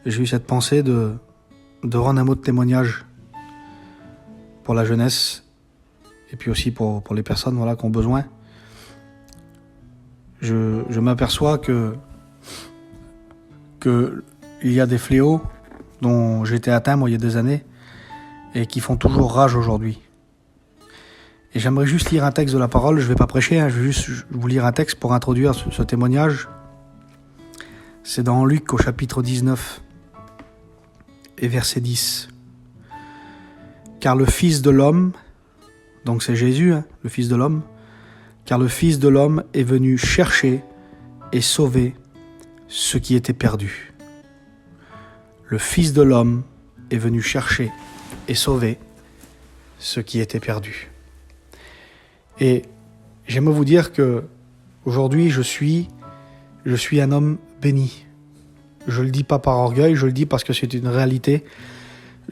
j'ai eu cette pensée de rendre un mot de témoignage pour la jeunesse et puis aussi pour les personnes voilà, qui ont besoin. Je m'aperçois que il y a des fléaux dont j'ai été atteint moi il y a des années et qui font toujours rage aujourd'hui. Et j'aimerais juste lire un texte de la parole, je ne vais pas prêcher, je vais juste vous lire un texte pour introduire ce témoignage. C'est dans Luc au chapitre 19 et verset 10. Car le Fils de l'homme, donc c'est Jésus, le Fils de l'homme, car le Fils de l'homme est venu chercher et sauver ce qui était perdu. Le Fils de l'homme est venu chercher et sauver ce qui était perdu. Et j'aimerais vous dire que aujourd'hui je suis un homme béni. Je ne le dis pas par orgueil, je le dis parce que c'est une réalité.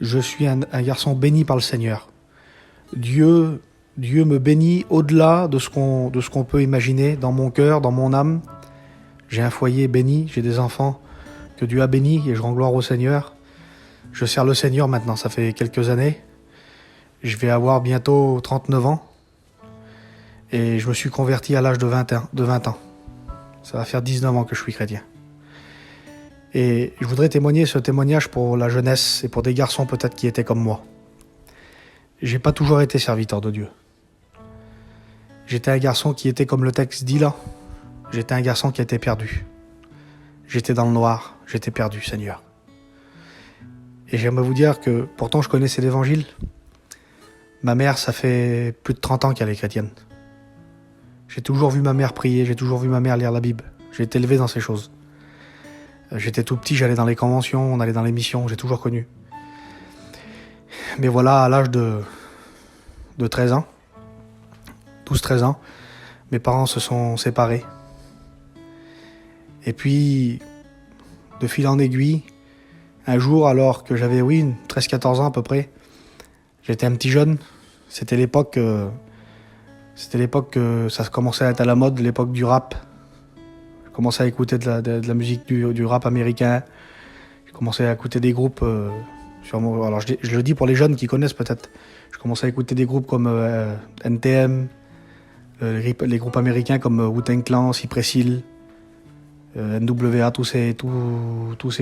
Je suis un garçon béni par le Seigneur. Dieu me bénit au-delà de ce qu'on peut imaginer dans mon cœur, dans mon âme. J'ai un foyer béni, j'ai des enfants que Dieu a bénis et je rends gloire au Seigneur. Je sers le Seigneur maintenant, ça fait quelques années. Je vais avoir bientôt 39 ans. Et je me suis converti à l'âge de 20 ans. Ça va faire 19 ans que je suis chrétien. Et je voudrais témoigner ce témoignage pour la jeunesse et pour des garçons peut-être qui étaient comme moi. J'ai pas toujours été serviteur de Dieu. J'étais un garçon qui était comme le texte dit là. J'étais un garçon qui était perdu. J'étais dans le noir, j'étais perdu, Seigneur. Et j'aimerais vous dire que pourtant je connaissais l'évangile. Ma mère, ça fait plus de 30 ans qu'elle est chrétienne. J'ai toujours vu ma mère prier, j'ai toujours vu ma mère lire la Bible. J'ai été élevé dans ces choses. J'étais tout petit, j'allais dans les conventions, on allait dans les missions, j'ai toujours connu. Mais voilà, à l'âge de 13 ans, 12-13 ans, mes parents se sont séparés. Et puis, de fil en aiguille, un jour, alors que j'avais, 13-14 ans à peu près, j'étais un petit jeune, c'était l'époque que ça commençait à être à la mode, l'époque du rap. Je commençais à écouter de la musique du rap américain. Je commençais à écouter des groupes... alors je le dis pour les jeunes qui connaissent peut-être. Je commençais à écouter des groupes comme NTM, les groupes américains comme Wu-Tang Clan, Cypress Hill, NWA, tous ces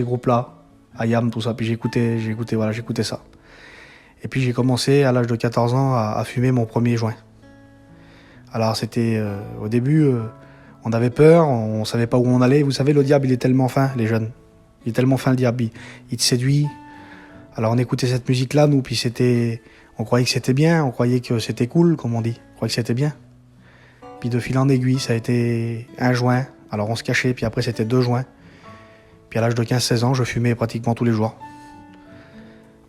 groupes-là. IAM, tout ça. Puis j'écoutais ça. Et puis j'ai commencé à l'âge de 14 ans à fumer mon premier joint. Alors c'était au début, on avait peur, on savait pas où on allait. Vous savez, le diable il est tellement fin, les jeunes. Il est tellement fin le diable, il te séduit. Alors on écoutait cette musique-là, nous, puis on croyait que c'était bien, on croyait que c'était cool, comme on dit. On croyait que c'était bien. Puis de fil en aiguille, ça a été un joint. Alors on se cachait, puis après c'était 2 joints. Puis à l'âge de 15-16 ans, je fumais pratiquement tous les jours.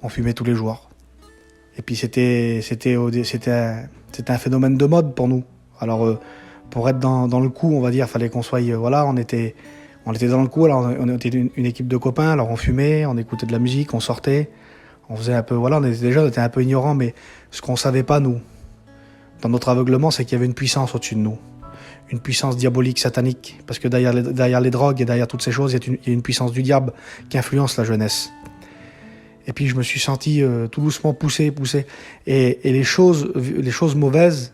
On fumait tous les jours. Et puis c'était un phénomène de mode pour nous. Alors pour être dans le coup, on va dire, fallait qu'on soit on était dans le coup. Alors on était une équipe de copains. Alors on fumait, on écoutait de la musique, on sortait, on faisait un peu on était un peu ignorants, mais ce qu'on savait pas nous, dans notre aveuglement, c'est qu'il y avait une puissance au-dessus de nous, une puissance diabolique, satanique, parce que derrière les drogues et derrière toutes ces choses, il y a une puissance du diable qui influence la jeunesse. Et puis je me suis senti tout doucement poussé. Et les choses mauvaises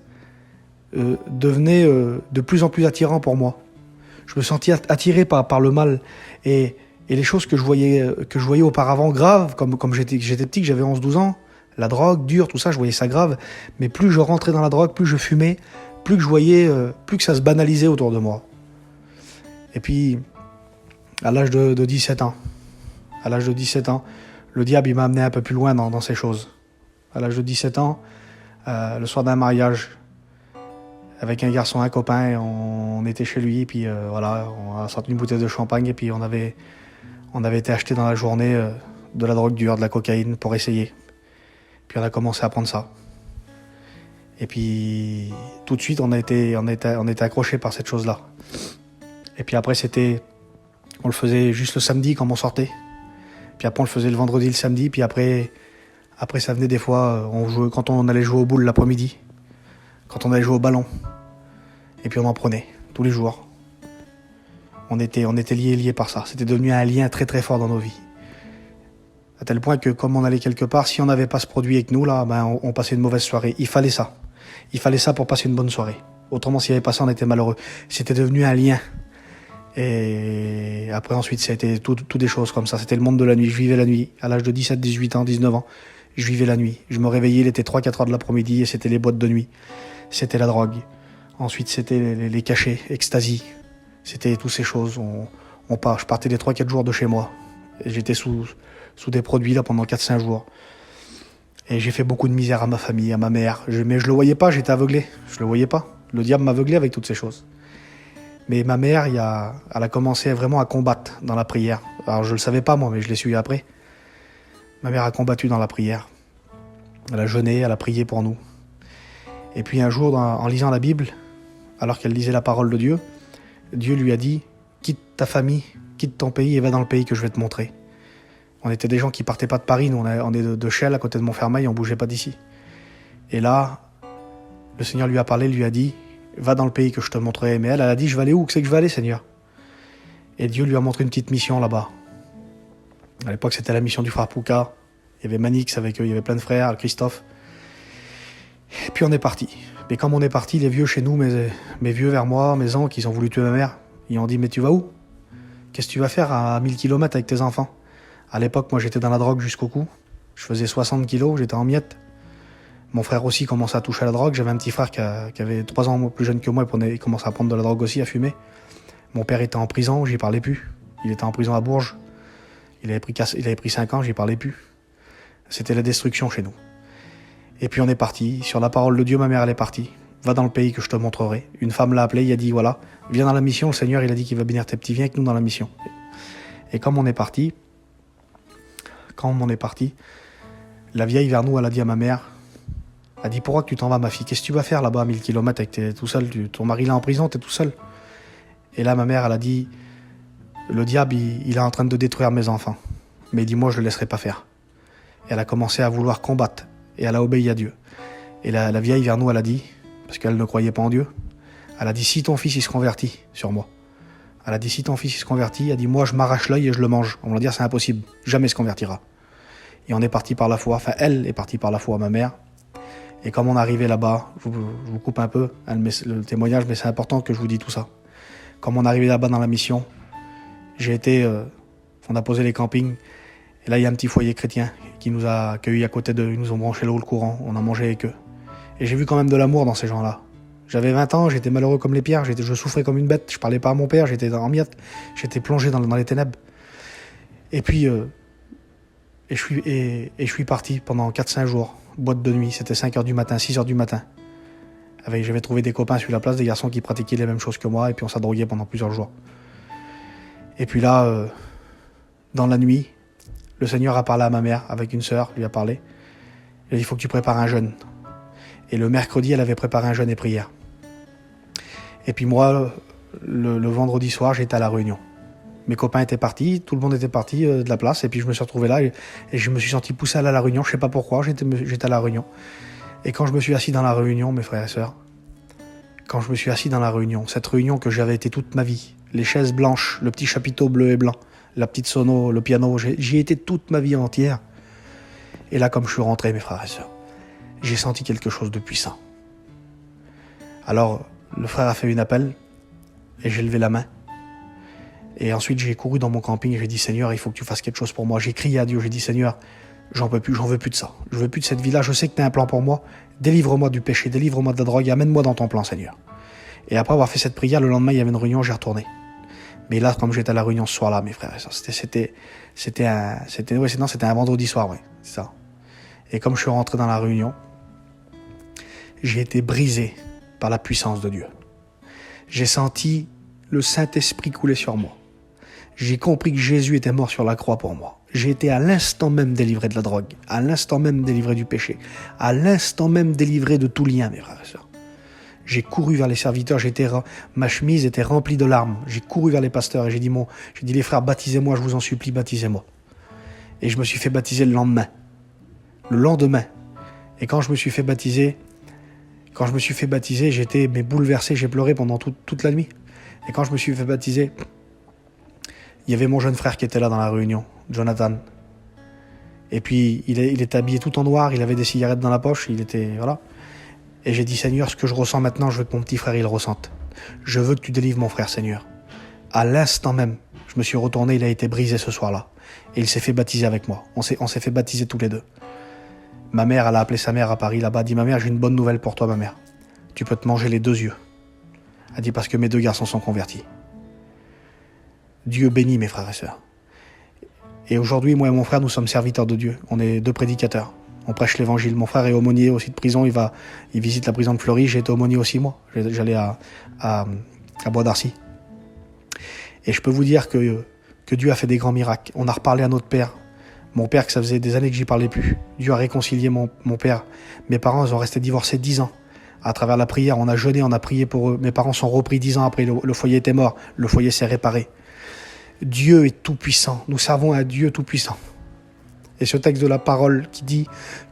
devenaient de plus en plus attirantes pour moi. Je me sentis attiré par le mal. Et les choses que je voyais auparavant graves, comme j'étais petit, que j'avais 11-12 ans, la drogue, dure, tout ça, je voyais ça grave. Mais plus je rentrais dans la drogue, plus je fumais, plus que je voyais, plus que ça se banalisait autour de moi. Et puis, à l'âge de 17 ans, le diable, il m'a amené un peu plus loin dans ces choses. À l'âge de 17 ans, le soir d'un mariage, avec un garçon, un copain, on était chez lui, puis on a sorti une bouteille de champagne, et puis on avait été acheter dans la journée de la drogue dure, de la cocaïne, pour essayer. Puis on a commencé à prendre ça. Et puis, tout de suite, on a été accrochés par cette chose-là. Et puis après, on le faisait juste le samedi, quand on sortait. Puis après, on le faisait le vendredi, le samedi. Puis après ça venait des fois, quand on allait jouer au boule l'après-midi. Quand on allait jouer au ballon. Et puis on en prenait, tous les jours. On était liés par ça. C'était devenu un lien très très fort dans nos vies. À tel point que comme on allait quelque part, si on n'avait pas ce produit avec nous, là, ben, on passait une mauvaise soirée. Il fallait ça. Il fallait ça pour passer une bonne soirée. Autrement, s'il n'y avait pas ça, on était malheureux. C'était devenu un lien. Et après, ensuite, ça a été tout des choses comme ça. C'était le monde de la nuit. Je vivais la nuit. À l'âge de 17, 18 ans, 19 ans, je vivais la nuit. Je me réveillais, il était 3-4 heures de l'après-midi et c'était les boîtes de nuit. C'était la drogue. Ensuite, c'était les cachets, ecstasy. C'était toutes ces choses. Je partais les 3-4 jours de chez moi. Et j'étais sous des produits là pendant 4-5 jours. Et j'ai fait beaucoup de misère à ma famille, à ma mère. Mais je le voyais pas, j'étais aveuglé. Je le voyais pas. Le diable m'aveuglait avec toutes ces choses. Mais ma mère, elle a commencé vraiment à combattre dans la prière. Alors je le savais pas moi, mais je l'ai su après. Ma mère a combattu dans la prière. Elle a jeûné, elle a prié pour nous. Et puis un jour, en lisant la Bible, alors qu'elle lisait la parole de Dieu, Dieu lui a dit « Quitte ta famille, quitte ton pays et va dans le pays que je vais te montrer. » On était des gens qui partaient pas de Paris, nous on est de Chelles, à côté de Montfermeil, on bougeait pas d'ici. Et là, le Seigneur lui a parlé, lui a dit « Va dans le pays que je te montrerai. » Mais elle a dit « Je vais aller où? Que c'est que je vais aller, Seigneur ?» Et Dieu lui a montré une petite mission là-bas. À l'époque, c'était la mission du frère Pouka. Il y avait Manix avec eux, il y avait plein de frères, Christophe. Et puis on est parti. Mais comme on est parti, les vieux chez nous, mes vieux vers moi, mes oncles, ils ont voulu tuer ma mère. Ils ont dit « Mais tu vas où? Qu'est-ce que tu vas faire à 1000 km avec tes enfants ?» À l'époque, moi, j'étais dans la drogue jusqu'au cou. Je faisais 60 kilos, j'étais en miettes. Mon frère aussi commençait à toucher à la drogue. J'avais un petit frère qui avait 3 ans plus jeune que moi. Il commençait à prendre de la drogue aussi, à fumer. Mon père était en prison, j'y parlais plus. Il était en prison à Bourges. Il avait pris 5 ans, j'y parlais plus. C'était la destruction chez nous. Et puis on est parti. Sur la parole de Dieu, ma mère, elle est partie. Va dans le pays que je te montrerai. Une femme l'a appelé, il a dit voilà, viens dans la mission. Le Seigneur, il a dit qu'il va bénir tes petits, viens avec nous dans la mission. Et comme on est parti, la vieille vers nous, elle a dit à ma mère, elle a dit pourquoi que tu t'en vas ma fille? Qu'est-ce que tu vas faire là-bas à 1000 km avec t'es tout seul, ton mari là en prison, t'es tout seul. Et là ma mère, elle a dit, le diable il est en train de détruire mes enfants. Mais dis-moi, je le laisserai pas faire. Et elle a commencé à vouloir combattre. Et elle a obéi à Dieu. Et la vieille vers nous, elle a dit, parce qu'elle ne croyait pas en Dieu, elle a dit si ton fils il se convertit sur moi. Elle a dit si ton fils il se convertit, elle a dit moi je m'arrache l'œil et je le mange. On va dire c'est impossible, jamais il se convertira. Et on est parti par la foi, enfin elle est partie par la foi, ma mère. Et comme on est arrivé là-bas, je vous coupe un peu le témoignage, mais c'est important que je vous dise tout ça. Comme on est arrivé là-bas dans la mission, on a posé les campings, et là il y a un petit foyer chrétien qui nous a accueillis à côté d'eux, ils nous ont branché l'eau, le courant, on a mangé avec eux. Et j'ai vu quand même de l'amour dans ces gens-là. J'avais 20 ans, j'étais malheureux comme les pierres, je souffrais comme une bête, je parlais pas à mon père, j'étais en miettes, j'étais plongé dans les ténèbres. Et puis, je suis parti pendant 4-5 jours, boîte de nuit, c'était 5h du matin, 6h du matin. J'avais trouvé des copains sur la place, des garçons qui pratiquaient les mêmes choses que moi, et puis on s'est drogué pendant plusieurs jours. Et puis là, dans la nuit, le Seigneur a parlé à ma mère, avec une sœur, lui a parlé. Il a dit, il faut que tu prépares un jeûne. Et le mercredi, elle avait préparé un jeûne et prière. Et puis moi, le vendredi soir, j'étais à la réunion. Mes copains étaient partis, tout le monde était parti de la place, et puis je me suis retrouvé là, et je me suis senti poussé à aller à la réunion, je sais pas pourquoi, j'étais à la réunion. Et quand je me suis assis dans la réunion, mes frères et sœurs, quand je me suis assis dans la réunion, cette réunion que j'avais été toute ma vie, les chaises blanches, le petit chapiteau bleu et blanc, la petite sono, le piano, j'y ai été toute ma vie entière. Et là, comme je suis rentré, mes frères et sœurs, j'ai senti quelque chose de puissant. Alors, le frère a fait une appel, et j'ai levé la main. Et ensuite, j'ai couru dans mon camping et j'ai dit, Seigneur, il faut que tu fasses quelque chose pour moi. J'ai crié à Dieu, j'ai dit, Seigneur, j'en veux plus de ça. Je veux plus de cette vie-là, je sais que tu as un plan pour moi. Délivre-moi du péché, délivre-moi de la drogue, amène-moi dans ton plan, Seigneur. Et après avoir fait cette prière, le lendemain, il y avait une réunion, j'ai retourné. Mais là, comme j'étais à la réunion ce soir-là, mes frères et sœurs, c'était un vendredi soir, ouais, c'est ça. Et comme je suis rentré dans la réunion, j'ai été brisé par la puissance de Dieu. J'ai senti le Saint-Esprit couler sur moi. J'ai compris que Jésus était mort sur la croix pour moi. J'ai été à l'instant même délivré de la drogue, à l'instant même délivré du péché, à l'instant même délivré de tout lien, mes frères et sœurs. J'ai couru vers les serviteurs, ma chemise était remplie de larmes. J'ai couru vers les pasteurs et j'ai dit les frères, baptisez-moi, je vous en supplie, baptisez-moi. Et je me suis fait baptiser le lendemain. Et quand je me suis fait baptiser, j'étais bouleversé, j'ai pleuré pendant toute la nuit. Et quand je me suis fait baptiser, il y avait mon jeune frère qui était là dans la réunion, Jonathan. Et puis, il était habillé tout en noir, il avait des cigarettes dans la poche, il était... Voilà. Et j'ai dit, Seigneur, ce que je ressens maintenant, je veux que mon petit frère, il le ressente. Je veux que tu délivres mon frère, Seigneur. À l'instant même, je me suis retourné, il a été brisé ce soir-là. Et il s'est fait baptiser avec moi. On s'est fait baptiser tous les deux. Ma mère, elle a appelé sa mère à Paris, là-bas, elle dit, ma mère, j'ai une bonne nouvelle pour toi, ma mère. Tu peux te manger les 2 yeux. Elle dit, parce que mes 2 garçons sont convertis. Dieu bénit mes frères et sœurs. Et aujourd'hui, moi et mon frère, nous sommes serviteurs de Dieu. On est 2 prédicateurs. On prêche l'évangile. Mon frère est aumônier aussi de prison. Il visite la prison de Fleury. J'ai été aumônier aussi, moi. J'allais à Bois d'Arcy. Et je peux vous dire que Dieu a fait des grands miracles. On a reparlé à notre père. Mon père, que ça faisait des années que j'y parlais plus. Dieu a réconcilié mon père. Mes parents, ils ont resté divorcés 10 ans. À travers la prière, on a jeûné, on a prié pour eux. Mes parents sont repris 10 ans après. Le foyer était mort. Le foyer s'est réparé. Dieu est tout-puissant. Nous servons un Dieu tout-puissant. Et ce texte de la parole qui dit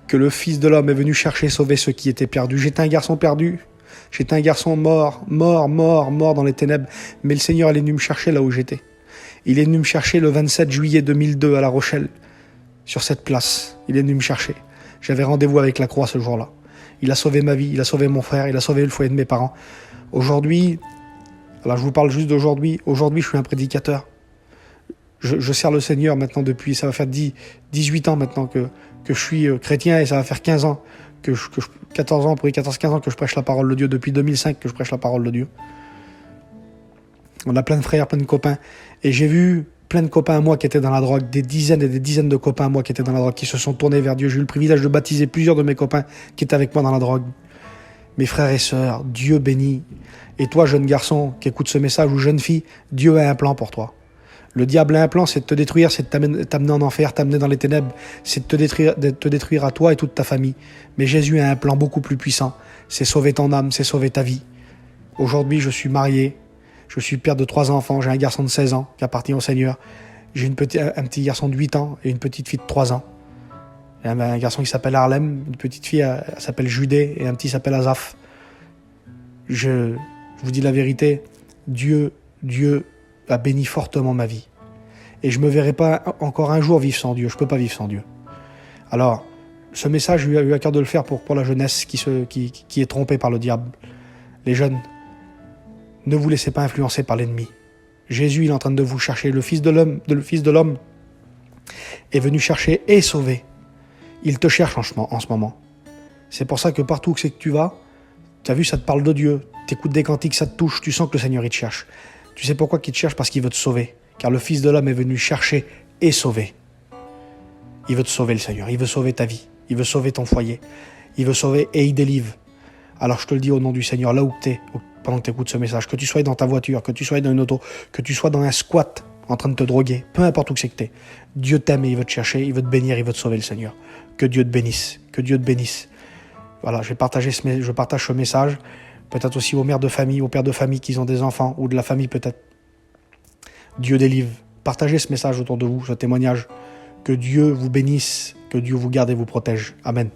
que le Fils de l'homme est venu chercher et sauver ceux qui étaient perdus. J'étais un garçon perdu. J'étais un garçon mort dans les ténèbres. Mais le Seigneur, il est venu me chercher là où j'étais. Il est venu me chercher le 27 juillet 2002 à La Rochelle, sur cette place. Il est venu me chercher. J'avais rendez-vous avec la croix ce jour-là. Il a sauvé ma vie, il a sauvé mon frère, il a sauvé le foyer de mes parents. Aujourd'hui, alors je vous parle juste d'aujourd'hui. Aujourd'hui, je suis un prédicateur. Je sers le Seigneur maintenant depuis, ça va faire 18 ans maintenant que je suis chrétien et ça va faire 15 ans, 14 ans, pour les 14-15 ans que je prêche la parole de Dieu, depuis 2005 que je prêche la parole de Dieu. On a plein de frères, plein de copains et j'ai vu plein de copains à moi qui étaient dans la drogue, des dizaines et des dizaines de copains à moi qui étaient dans la drogue, qui se sont tournés vers Dieu. J'ai eu le privilège de baptiser plusieurs de mes copains qui étaient avec moi dans la drogue. Mes frères et sœurs, Dieu bénit. Et toi, jeune garçon qui écoute ce message ou jeune fille, Dieu a un plan pour toi. Le diable a un plan, c'est de te détruire, c'est de t'amener en enfer, t'amener dans les ténèbres, c'est de te détruire à toi et toute ta famille. Mais Jésus a un plan beaucoup plus puissant, c'est sauver ton âme, c'est sauver ta vie. Aujourd'hui, je suis marié, je suis père de 3 enfants, j'ai un garçon de 16 ans qui appartient au Seigneur. J'ai un petit garçon de 8 ans et une petite fille de 3 ans. J'ai un garçon qui s'appelle Harlem, une petite fille elle s'appelle Judée et un petit s'appelle Azaf. Je vous dis la vérité, Dieu a béni fortement ma vie. Et je ne me verrai pas encore un jour vivre sans Dieu. Je ne peux pas vivre sans Dieu. Alors, ce message, j'ai eu à cœur de le faire pour la jeunesse qui est trompée par le diable. Les jeunes, ne vous laissez pas influencer par l'ennemi. Jésus, il est en train de vous chercher. Le Fils de l'homme est venu chercher et sauver. Il te cherche en ce moment. C'est pour ça que partout où c'est que tu vas, tu as vu, ça te parle de Dieu. Tu écoutes des cantiques, ça te touche. Tu sens que le Seigneur, il te cherche. Tu sais pourquoi il te cherche? Parce qu'il veut te sauver. Car le Fils de l'homme est venu chercher et sauver. Il veut te sauver, le Seigneur. Il veut sauver ta vie. Il veut sauver ton foyer. Il veut sauver et il délivre. Alors je te le dis au nom du Seigneur, là où tu es, pendant que tu écoutes ce message, que tu sois dans ta voiture, que tu sois dans une auto, que tu sois dans un squat en train de te droguer, peu importe où c'est que tu es, Dieu t'aime et il veut te chercher, il veut te bénir, il veut te sauver, le Seigneur. Que Dieu te bénisse. Que Dieu te bénisse. Voilà, je partage ce message, peut-être aussi aux mères de famille, aux pères de famille qui ont des enfants, ou de la famille peut-être. Dieu délivre. Partagez ce message autour de vous, ce témoignage. Que Dieu vous bénisse, que Dieu vous garde et vous protège. Amen.